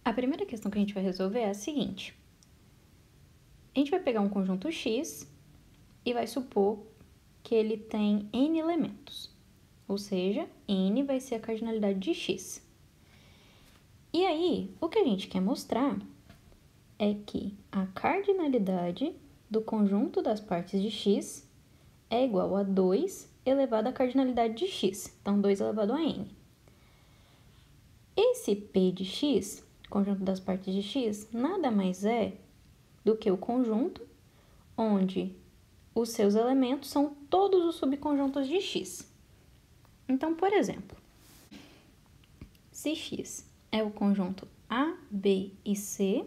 A primeira questão que a gente vai resolver é a seguinte. A gente vai pegar um conjunto X e vai supor que ele tem N elementos. Ou seja, N vai ser a cardinalidade de X. E aí, o que a gente quer mostrar é que a cardinalidade do conjunto das partes de X é igual a 2 elevado à cardinalidade de X. Então, 2 elevado a N. Esse P de X, conjunto das partes de X, nada mais é do que o conjunto onde os seus elementos são todos os subconjuntos de X. Então, por exemplo, se X é o conjunto A, B e C,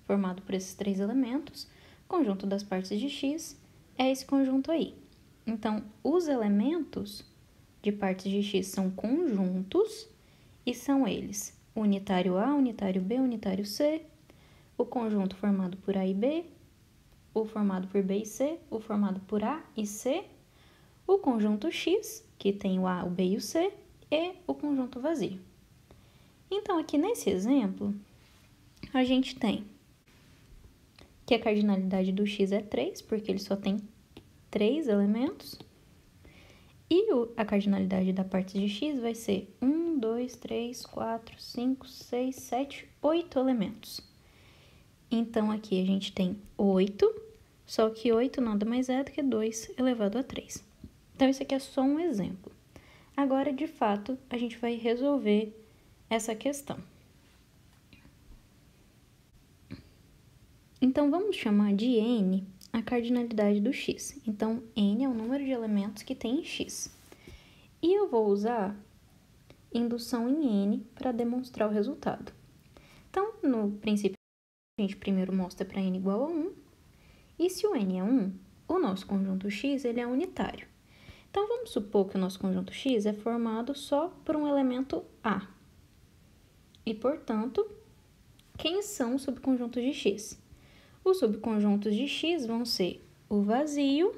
formado por esses três elementos, o conjunto das partes de X é esse conjunto aí. Então, os elementos de partes de X são conjuntos e são eles unitário A, unitário B, unitário C, o conjunto formado por A e B, o formado por B e C, o formado por A e C, o conjunto X, que tem o A, o B e o C, e o conjunto vazio. Então, aqui nesse exemplo, a gente tem que a cardinalidade do X é 3, porque ele só tem 3 elementos, e a cardinalidade da parte de X vai ser 1, 2, 3, 4, 5, 6, 7, 8 elementos. Então, aqui a gente tem 8, só que 8 nada mais é do que 2 elevado a 3. Então, isso aqui é só um exemplo. Agora, de fato, a gente vai resolver essa questão. Então, vamos chamar de N a cardinalidade do X. Então, N é o número de elementos que tem em X. E eu vou usar indução em N para demonstrar o resultado. Então, no princípio, a gente primeiro mostra para N igual a 1. E se o N é 1, o nosso conjunto X ele é unitário. Então, vamos supor que o nosso conjunto X é formado só por um elemento A. E, portanto, quem são os subconjuntos de X? Os subconjuntos de X vão ser o vazio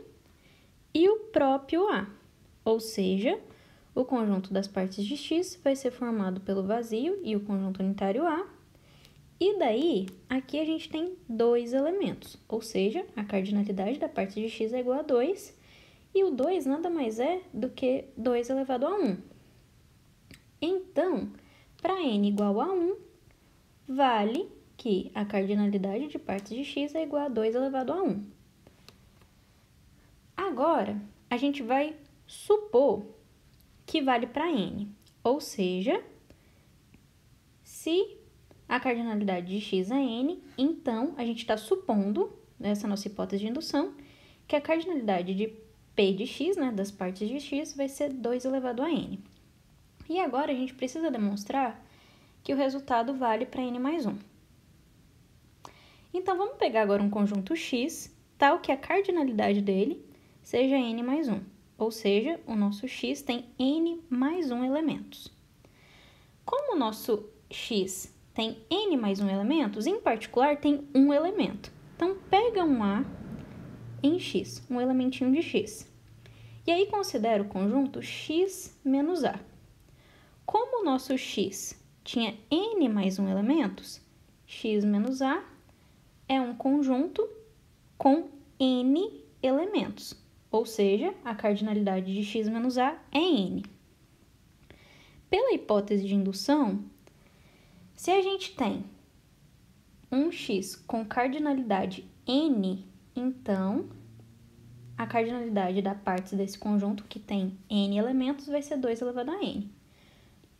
e o próprio A. Ou seja, o conjunto das partes de X vai ser formado pelo vazio e o conjunto unitário A. E daí, aqui a gente tem 2 elementos. Ou seja, a cardinalidade da parte de X é igual a 2. E o 2 nada mais é do que 2 elevado a 1. Então, para N igual a 1, vale que a cardinalidade de partes de X é igual a 2 elevado a 1. Agora, a gente vai supor que vale para N. Ou seja, se a cardinalidade de X é N, então a gente está supondo, nessa nossa hipótese de indução, que a cardinalidade de P de X, né, das partes de X, vai ser 2 elevado a N. E agora a gente precisa demonstrar que o resultado vale para N mais 1. Então, vamos pegar agora um conjunto X, tal que a cardinalidade dele seja N mais 1. Ou seja, o nosso X tem N mais 1 elementos. Como o nosso X tem N mais 1 elementos, em particular tem um elemento. Então, pega um A em X, um elementinho de X. E aí, considera o conjunto X menos A. Como o nosso X tinha N mais 1 elementos, X menos A é um conjunto com N elementos. Ou seja, a cardinalidade de X menos A é N. Pela hipótese de indução, se a gente tem um X com cardinalidade N, então a cardinalidade da parte desse conjunto que tem N elementos vai ser 2 elevado a N.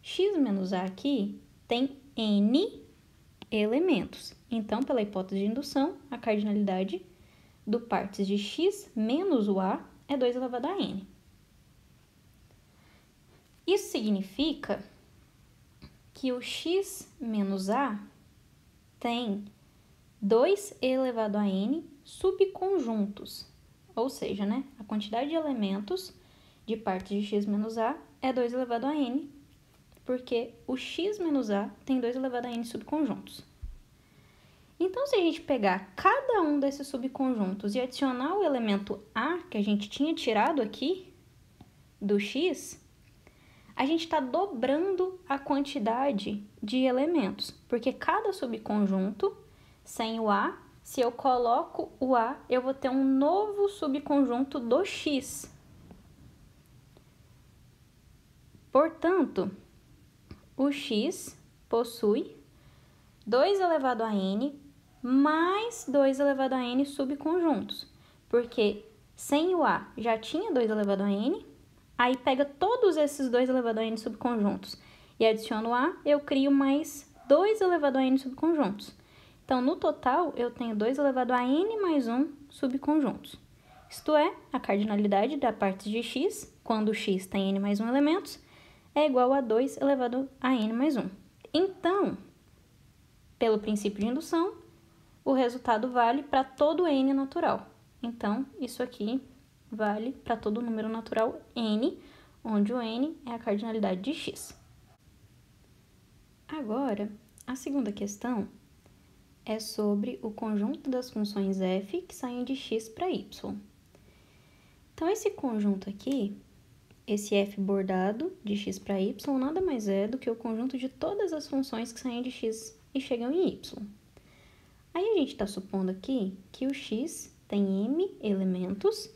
X menos A aqui tem N elementos. Então, pela hipótese de indução, a cardinalidade do partes de X menos o A é 2 elevado a N. Isso significa que o X menos A tem 2 elevado a N subconjuntos. Ou seja, né, a quantidade de elementos de partes de X menos A é 2 elevado a N, porque o X menos A tem 2 elevado a N subconjuntos. Então, se a gente pegar cada um desses subconjuntos e adicionar o elemento A que a gente tinha tirado aqui do X, a gente está dobrando a quantidade de elementos, porque cada subconjunto, sem o A, se eu coloco o A, eu vou ter um novo subconjunto do X. Portanto, o X possui 2 elevado a n mais 2 elevado a n subconjuntos, porque sem o A já tinha 2 elevado a n, aí pega todos esses 2 elevado a n subconjuntos e adiciono o A, eu crio mais 2 elevado a n subconjuntos. Então, no total, eu tenho 2 elevado a n mais 1 subconjuntos. Isto é, a cardinalidade da parte de x, quando x tem n mais 1 elementos, é igual a 2 elevado a n mais 1. Então, pelo princípio de indução, o resultado vale para todo n natural. Então, isso aqui vale para todo número natural n, onde o n é a cardinalidade de x. Agora, a segunda questão é sobre o conjunto das funções f que saem de x para y. Então, esse conjunto aqui, esse f bordado de x para y, nada mais é do que o conjunto de todas as funções que saem de x e chegam em y. Aí a gente está supondo aqui que o x tem m elementos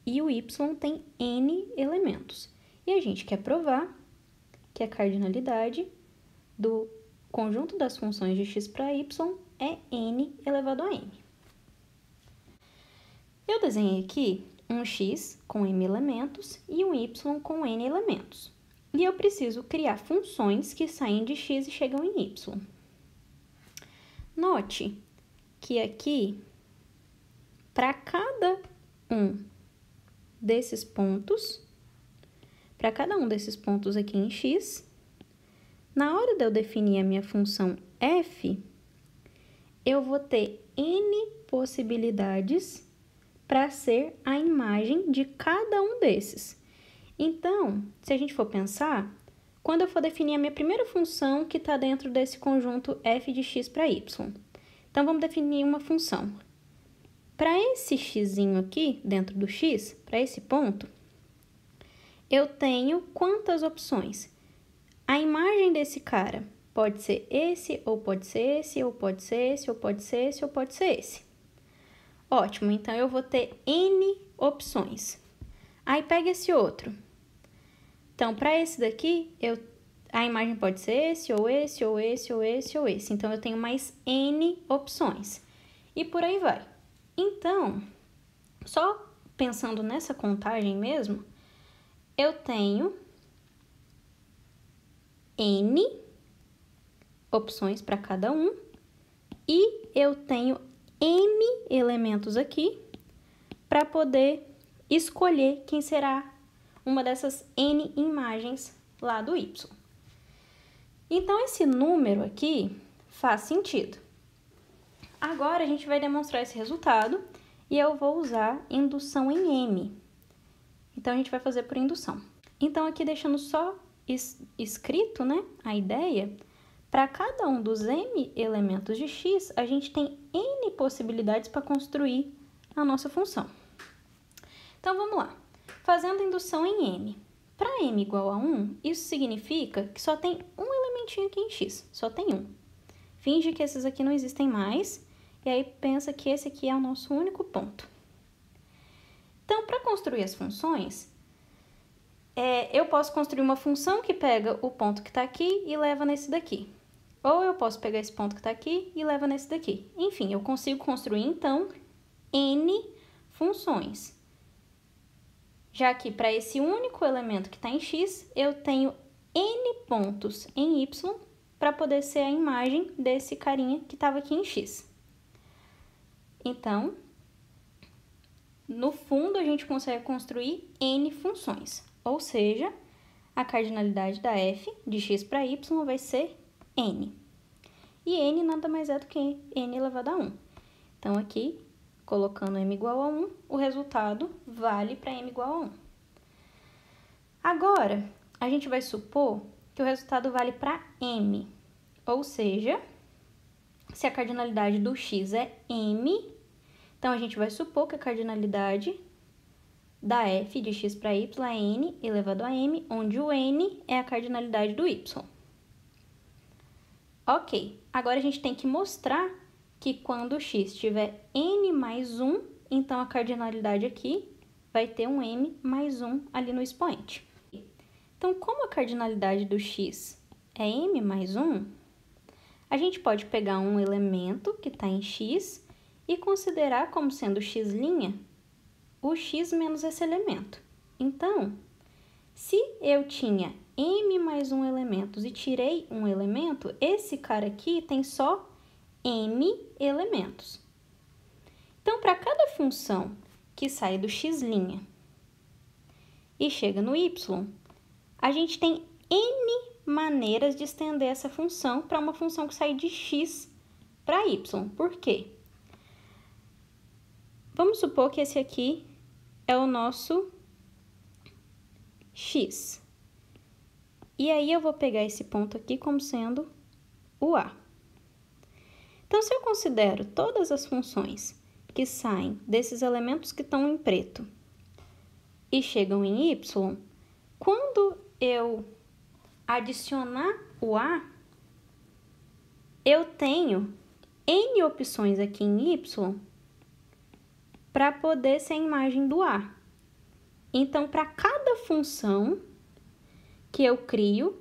e o y tem n elementos. E a gente quer provar que a cardinalidade do conjunto das funções de x para y é n elevado a n. Eu desenhei aqui um x com m elementos e um y com n elementos. E eu preciso criar funções que saem de x e chegam em y. Note que aqui, para cada um desses pontos, aqui em x, na hora de eu definir a minha função f, eu vou ter n possibilidades para ser a imagem de cada um desses. Então, se a gente for pensar, quando eu for definir a minha primeira função que está dentro desse conjunto f de x para y, então vamos definir uma função. Para esse xzinho aqui, dentro do x, para esse ponto, eu tenho quantas opções? A imagem desse cara pode ser esse, ou pode ser esse, ou pode ser esse, ou pode ser esse, ou pode ser esse. Ótimo, então eu vou ter n opções. Aí pega esse outro. Então, para esse daqui, a imagem pode ser esse, ou esse, ou esse, ou esse, ou esse. Então, eu tenho mais n opções. E por aí vai. Então, só pensando nessa contagem mesmo, eu tenho n opções para cada um e eu tenho m elementos aqui para poder escolher quem será uma dessas n imagens lá do y. Então, esse número aqui faz sentido. Agora, a gente vai demonstrar esse resultado e eu vou usar indução em m. Então, a gente vai fazer por indução. Então, aqui deixando só escrito, né, a ideia, para cada um dos m elementos de x, a gente tem n possibilidades para construir a nossa função. Então, vamos lá. Fazendo indução em m. Para m igual a 1, isso significa que só tem um elementinho aqui em x, só tem um. Finge que esses aqui não existem mais, e aí pensa que esse aqui é o nosso único ponto. Então, para construir as funções, eu posso construir uma função que pega o ponto que está aqui e leva nesse daqui. Ou eu posso pegar esse ponto que está aqui e leva nesse daqui. Enfim, eu consigo construir, então, n funções. Já que para esse único elemento que está em x, eu tenho n pontos em y para poder ser a imagem desse carinha que estava aqui em x. Então, no fundo, a gente consegue construir n funções. Ou seja, a cardinalidade da f de x para y vai ser n. E n nada mais é do que n elevado a 1. Então, aqui, colocando m igual a 1, o resultado vale para m igual a 1. Agora, a gente vai supor que o resultado vale para m. Ou seja, se a cardinalidade do x é m, então a gente vai supor que a cardinalidade da f de x para y é n elevado a m, onde o n é a cardinalidade do y. Ok, agora a gente tem que mostrar que quando x tiver n mais 1, então a cardinalidade aqui vai ter um m mais 1 ali no expoente. Então, como a cardinalidade do x é m mais 1, a gente pode pegar um elemento que está em x e considerar como sendo x' o x menos esse elemento. Então, se eu tinha m mais 1 elementos e tirei um elemento, esse cara aqui tem só m elementos. Então, para cada função que sai do x' e chega no y, a gente tem n maneiras de estender essa função para uma função que sai de x para y. Por quê? Vamos supor que esse aqui é o nosso x. E aí eu vou pegar esse ponto aqui como sendo o A. Então, se eu considero todas as funções que saem desses elementos que estão em preto e chegam em y, quando eu adicionar o A, eu tenho n opções aqui em y para poder ser a imagem do A. Então, para cada função que eu crio,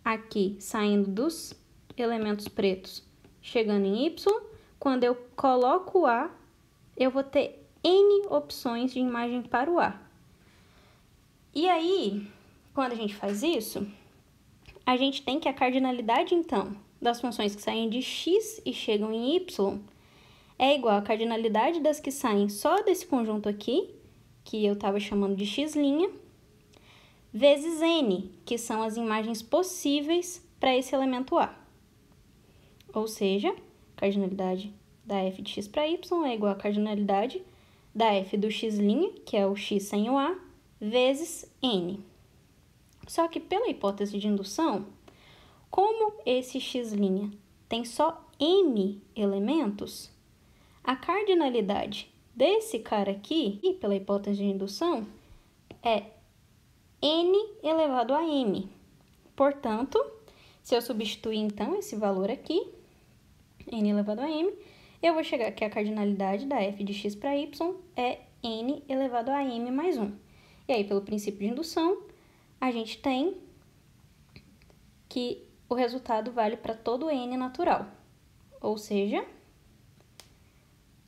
aqui saindo dos elementos pretos, chegando em y, quando eu coloco o A, eu vou ter n opções de imagem para o A. E aí, quando a gente faz isso, a gente tem que a cardinalidade, então, das funções que saem de x e chegam em y é igual à cardinalidade das que saem só desse conjunto aqui, que eu estava chamando de x', vezes n, que são as imagens possíveis para esse elemento A. Ou seja, a cardinalidade da f de x para y é igual à cardinalidade da f do x', que é o x sem o A, vezes n. Só que pela hipótese de indução, como esse x' tem só m elementos, a cardinalidade desse cara aqui, e pela hipótese de indução, é n elevado a m. Portanto, se eu substituir, então, esse valor aqui, n elevado a m, eu vou chegar que a cardinalidade da f de x para y é n elevado a m mais 1. E aí, pelo princípio de indução, a gente tem que o resultado vale para todo n natural. Ou seja,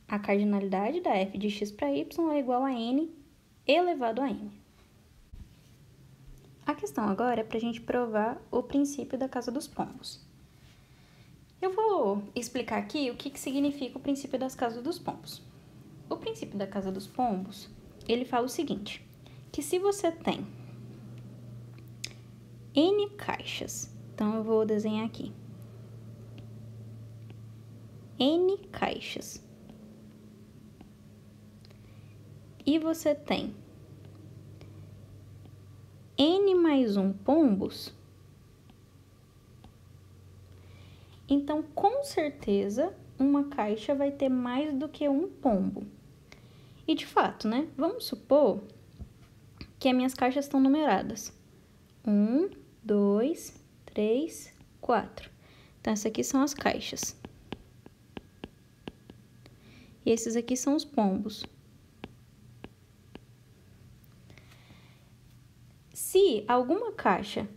a cardinalidade da f de x para y é igual a n elevado a m. A questão agora é para a gente provar o princípio da casa dos pombos. Eu vou explicar aqui o que significa o princípio das casas dos pombos. O princípio da casa dos pombos, ele fala o seguinte, que se você tem n caixas, então eu vou desenhar aqui, n caixas, e você tem n mais 1 pombos, então com certeza uma caixa vai ter mais do que um pombo. E de fato, né? Vamos supor que as minhas caixas estão numeradas. 1, 2, 3, 4. Então, essas aqui são as caixas. E esses aqui são os pombos. Se alguma caixa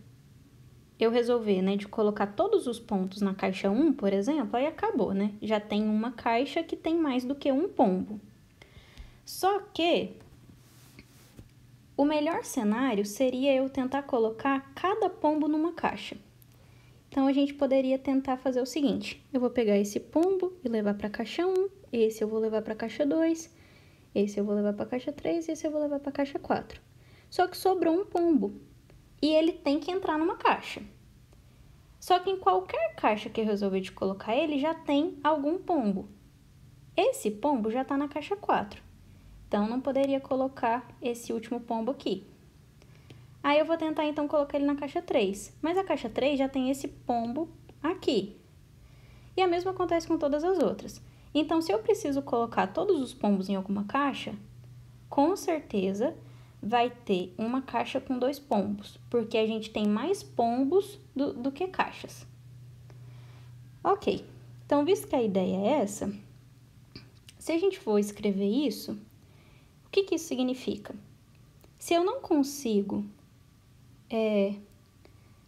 eu resolver, né, de colocar todos os pontos na caixa 1, por exemplo, aí acabou, né? Já tem uma caixa que tem mais do que um pombo. Só que o melhor cenário seria eu tentar colocar cada pombo numa caixa. Então, a gente poderia tentar fazer o seguinte, eu vou pegar esse pombo e levar para a caixa 1, esse eu vou levar para a caixa 2, esse eu vou levar para a caixa 3 e esse eu vou levar para a caixa 4. Só que sobrou um pombo e ele tem que entrar numa caixa. Só que em qualquer caixa que eu resolver de colocar ele, já tem algum pombo. Esse pombo já está na caixa 4. Então, não poderia colocar esse último pombo aqui. Aí, eu vou tentar, então, colocar ele na caixa 3. Mas a caixa 3 já tem esse pombo aqui. E a mesma acontece com todas as outras. Então, se eu preciso colocar todos os pombos em alguma caixa, com certeza vai ter uma caixa com 2 pombos, porque a gente tem mais pombos do que caixas. Ok, então visto que a ideia é essa, se a gente for escrever isso, o que isso significa? Se eu não consigo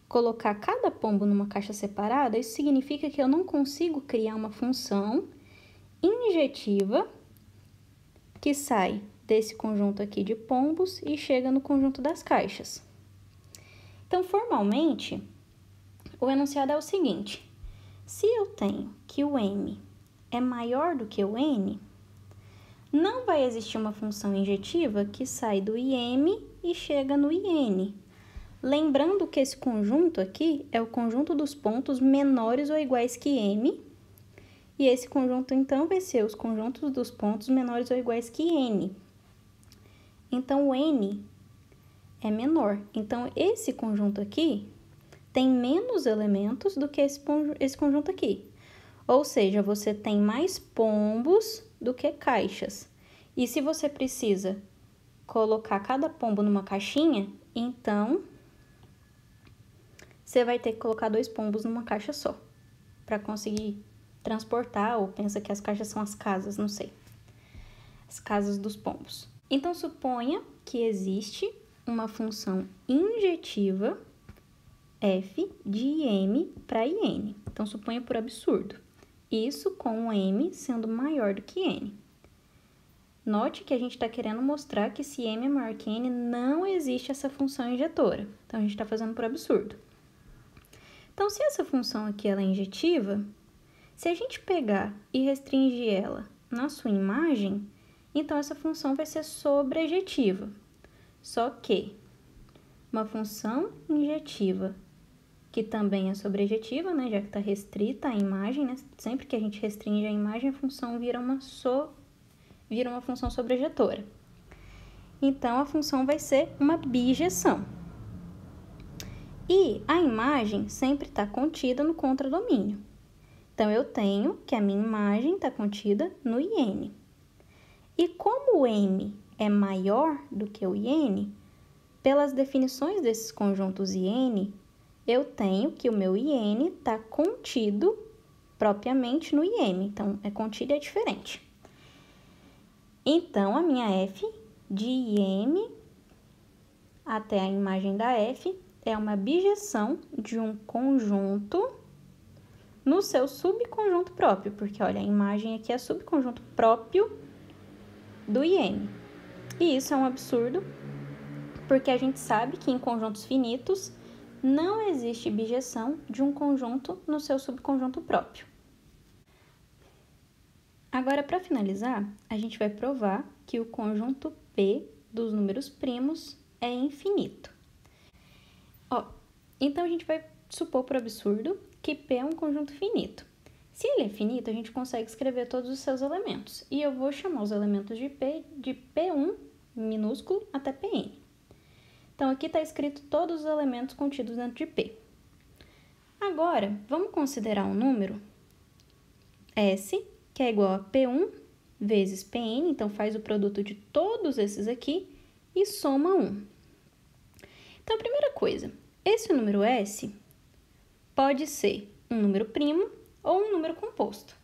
colocar cada pombo numa caixa separada, isso significa que eu não consigo criar uma função injetiva que sai desse conjunto aqui de pombos e chega no conjunto das caixas. Então, formalmente, o enunciado é o seguinte: se eu tenho que o M é maior do que o N, não vai existir uma função injetiva que sai do IM e chega no IN. Lembrando que esse conjunto aqui é o conjunto dos pontos menores ou iguais que M, e esse conjunto, então, vai ser os conjuntos dos pontos menores ou iguais que N. Então, o N é menor. Então, esse conjunto aqui tem menos elementos do que esse conjunto aqui. Ou seja, você tem mais pombos do que caixas. E se você precisa colocar cada pombo numa caixinha, então você vai ter que colocar 2 pombos numa caixa só, para conseguir transportar, ou pensa que as caixas são as casas, não sei. As casas dos pombos. Então, suponha que existe uma função injetiva f de im para in. Então, suponha por absurdo. Isso com o m sendo maior do que n. Note que a gente está querendo mostrar que se m é maior que n, não existe essa função injetora. Então, a gente está fazendo por absurdo. Então, se essa função aqui ela é injetiva, se a gente pegar e restringir ela na sua imagem, então essa função vai ser sobrejetiva. Só que uma função injetiva que também é sobrejetiva, né, já que está restrita à imagem, né, sempre que a gente restringe a imagem, a função vira uma função sobrejetora. Então, a função vai ser uma bijeção. E a imagem sempre está contida no contradomínio. Então, eu tenho que a minha imagem está contida no IN. E como o M é maior do que o IN, pelas definições desses conjuntos IN, eu tenho que o meu IN está contido propriamente no IM. Então, é contido e é diferente. Então, a minha F de IM até a imagem da F é uma bijeção de um conjunto no seu subconjunto próprio. Porque, olha, a imagem aqui é subconjunto próprio do IM. E isso é um absurdo, porque a gente sabe que em conjuntos finitos não existe bijeção de um conjunto no seu subconjunto próprio. Agora, para finalizar, a gente vai provar que o conjunto P dos números primos é infinito. Então, a gente vai supor por absurdo que P é um conjunto finito. Se ele é finito, a gente consegue escrever todos os seus elementos. E eu vou chamar os elementos de P de P1 minúsculo até Pn. Então, aqui está escrito todos os elementos contidos dentro de P. Agora, vamos considerar um número S, que é igual a P1 vezes Pn, então faz o produto de todos esses aqui e soma 1. Então, a primeira coisa, esse número S pode ser um número primo ou um número composto.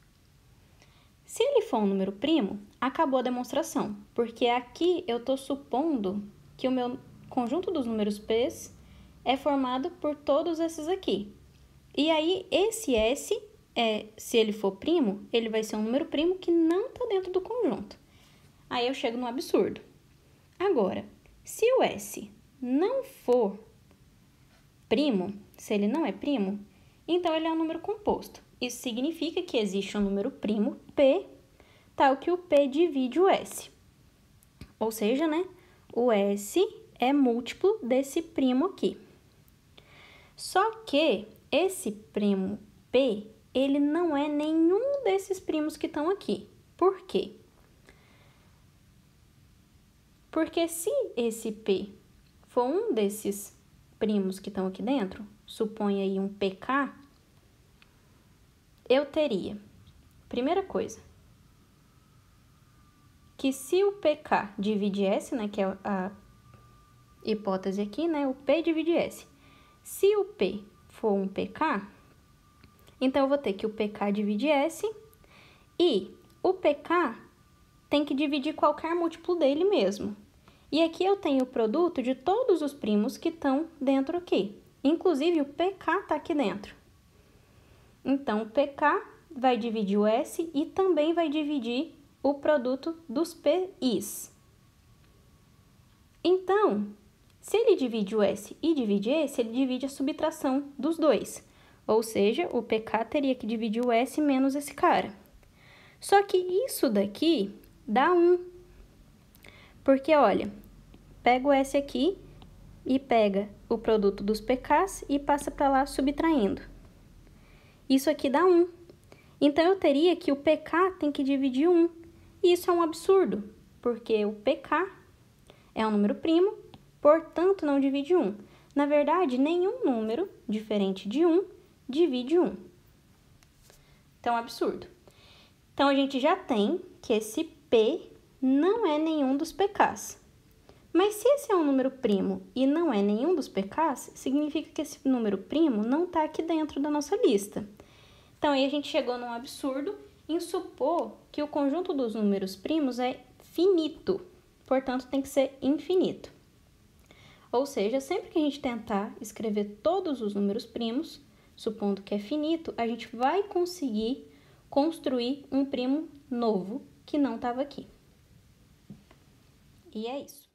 Se ele for um número primo, acabou a demonstração, porque aqui eu estou supondo que o meu conjunto dos números P é formado por todos esses aqui. E aí, esse S, se ele for primo, ele vai ser um número primo que não está dentro do conjunto. Aí eu chego no absurdo. Agora, se o S não for primo, se ele não é primo, então ele é um número composto. Isso significa que existe um número primo P, tal que o P divide o S. Ou seja, né, o S é múltiplo desse primo aqui. Só que esse primo P, ele não é nenhum desses primos que estão aqui. Por quê? Porque se esse P for um desses primos que estão aqui dentro, suponha aí um PK, eu teria, primeira coisa, que se o PK divide S, né, que é a hipótese aqui, né, o P divide S. Se o P for um PK, então eu vou ter que o PK divide S e o PK tem que dividir qualquer múltiplo dele mesmo. E aqui eu tenho o produto de todos os primos que estão dentro aqui. Inclusive, o PK está aqui dentro. Então, o PK vai dividir o S e também vai dividir o produto dos PIs. Então, se ele divide o S e divide esse, ele divide a subtração dos dois. Ou seja, o PK teria que dividir o S menos esse cara. Só que isso daqui dá 1. Porque, olha, pega o S aqui e pega o produto dos PKs e passa para lá subtraindo. Isso aqui dá 1. Então, eu teria que o PK tem que dividir 1. E isso é um absurdo, porque o PK é um número primo, portanto, não divide 1. Na verdade, nenhum número diferente de 1 divide 1. Então, absurdo. Então, a gente já tem que esse P não é nenhum dos PKs. Mas se esse é um número primo e não é nenhum dos PKs, significa que esse número primo não está aqui dentro da nossa lista. Então, aí a gente chegou num absurdo em supor que o conjunto dos números primos é finito, portanto, tem que ser infinito. Ou seja, sempre que a gente tentar escrever todos os números primos, supondo que é finito, a gente vai conseguir construir um primo novo que não estava aqui. E é isso.